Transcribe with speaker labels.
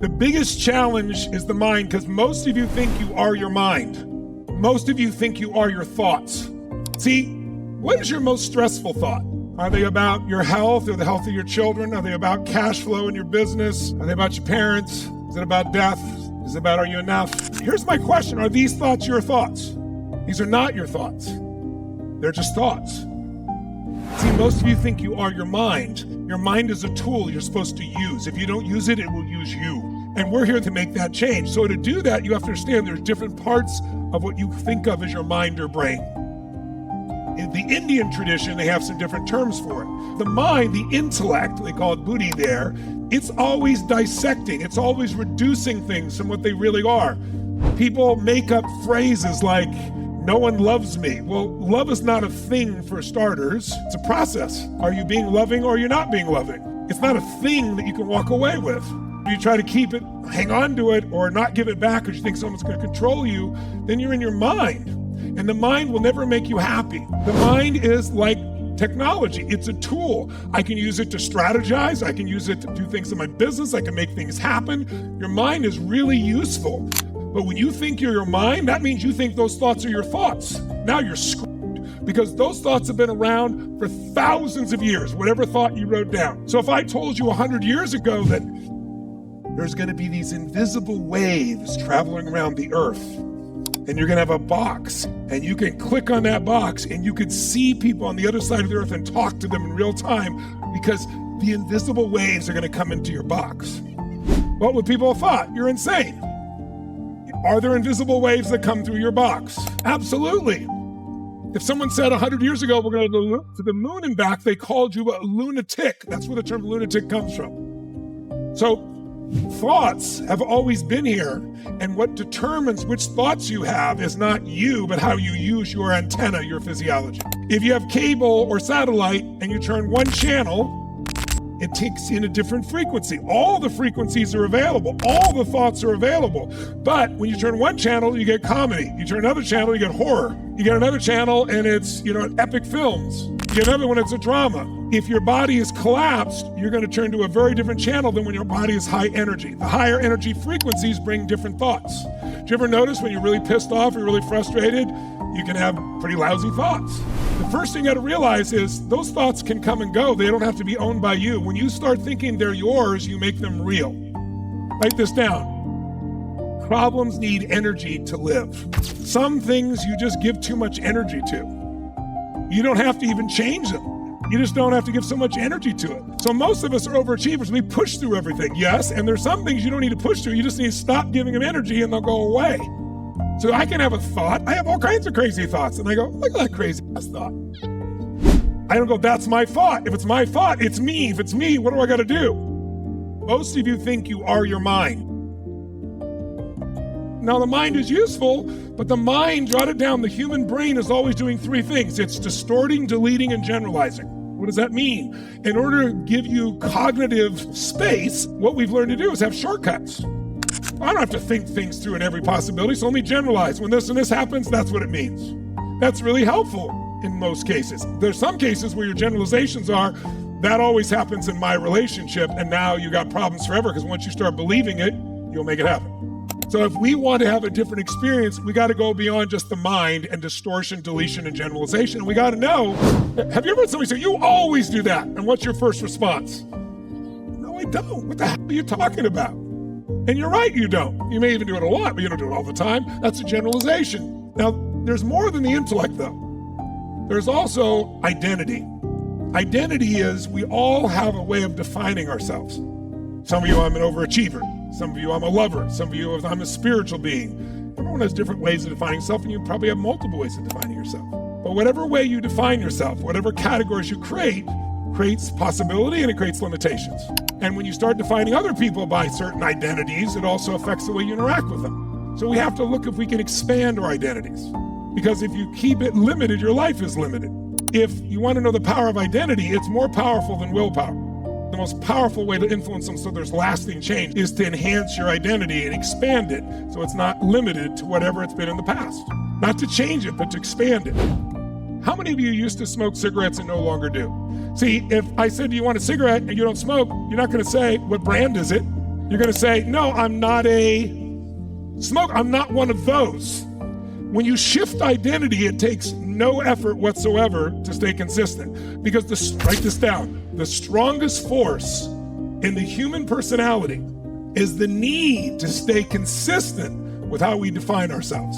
Speaker 1: The biggest challenge is the mind, because most of you think you are your mind. Most of you think you are your thoughts. See, what is your most stressful thought? Are they about your health or the health of your children? Are they about cash flow in your business? Are they about your parents? Is it about death? Is it about are you enough? Here's my question. Are these thoughts your thoughts? These are not your thoughts. They're just thoughts. See, most of you think you are your mind. Your mind is a tool you're supposed to use. If you don't use it, it will use you. And we're here to make that change. So to do that, you have to understand there's different parts of what you think of as your mind or brain. In the Indian tradition, they have some different terms for it. The mind, the intellect, they call it buddhi there, it's always dissecting. It's always reducing things from what they really are. People make up phrases like, no one loves me. Well, love is not a thing for starters. It's a process. Are you being loving or you're not being loving? It's not a thing that you can walk away with. If you try to keep it, hang on to it, or not give it back because you think someone's going to control you, then you're in your mind. And the mind will never make you happy. The mind is like technology. It's a tool. I can use it to strategize. I can use it to do things in my business. I can make things happen. Your mind is really useful. But when you think you're your mind, that means you think those thoughts are your thoughts. Now you're screwed, because those thoughts have been around for thousands of years, whatever thought you wrote down. So if I told you 100 years ago that there's going to be these invisible waves traveling around the earth, and you're going to have a box, and you can click on that box, and you could see people on the other side of the earth and talk to them in real time, because the invisible waves are going to come into your box. What would people have thought? You're insane. Are there invisible waves that come through your box? Absolutely. If someone said 100 years ago, we're going to the moon and back, they called you a lunatic. That's where the term lunatic comes from. So thoughts have always been here, and what determines which thoughts you have is not you, but how you use your antenna, your physiology. If you have cable or satellite and you turn one channel, it takes in a different frequency. All the frequencies are available. All the thoughts are available. But when you turn one channel, you get comedy. You turn another channel, you get horror. You get another channel, and it's, epic films. You get another one, it's a drama. If your body is collapsed, you're going to turn to a very different channel than when your body is high energy. The higher energy frequencies bring different thoughts. Do you ever notice when you're really pissed off or really frustrated, you can have pretty lousy thoughts? The first thing you got to realize is those thoughts can come and go. They don't have to be owned by you. When you start thinking they're yours, you make them real. Write this down. Problems need energy to live. Some things you just give too much energy to. You don't have to even change them. You just don't have to give so much energy to it. So most of us are overachievers. We push through everything, yes, and there's some things you don't need to push through. You just need to stop giving them energy and they'll go away. So I can have a thought. I have all kinds of crazy thoughts. And I go, look at that crazy ass thought. I don't go, that's my thought. If it's my thought, it's me. If it's me, what do I got to do? Most of you think you are your mind. Now, the mind is useful, but the mind, jot it down, the human brain is always doing three things. It's distorting, deleting, and generalizing. What does that mean? In order to give you cognitive space, what we've learned to do is have shortcuts. I don't have to think things through in every possibility, so let me generalize. When this and this happens, that's what it means. That's really helpful in most cases. There's some cases where your generalizations are, that always happens in my relationship, and now you got problems forever, because once you start believing it, you'll make it happen. So if we want to have a different experience, we got to go beyond just the mind and distortion, deletion, and generalization. And we got to know, have you ever heard somebody say, you always do that? And what's your first response? No, I don't. What the hell are you talking about? And you're right, you don't. You may even do it a lot, but you don't do it all the time. That's a generalization. Now, there's more than the intellect, though. There's also identity. Identity is we all have a way of defining ourselves. Some of you, I'm an overachiever. Some of you, I'm a lover. Some of you, I'm a spiritual being. Everyone has different ways of defining yourself, and you probably have multiple ways of defining yourself. But whatever way you define yourself, whatever categories you create, creates possibility and it creates limitations. And when you start defining other people by certain identities, it also affects the way you interact with them. So we have to look if we can expand our identities. Because if you keep it limited, your life is limited. If you want to know the power of identity, it's more powerful than willpower. The most powerful way to influence them so there's lasting change is to enhance your identity and expand it so it's not limited to whatever it's been in the past. Not to change it, but to expand it. How many of you used to smoke cigarettes and no longer do? See, if I said, do you want a cigarette and you don't smoke, you're not going to say, what brand is it? You're going to say, no, I'm not a smoker. I'm not one of those. When you shift identity, it takes no effort whatsoever to stay consistent. Because, write this down, the strongest force in the human personality is the need to stay consistent with how we define ourselves.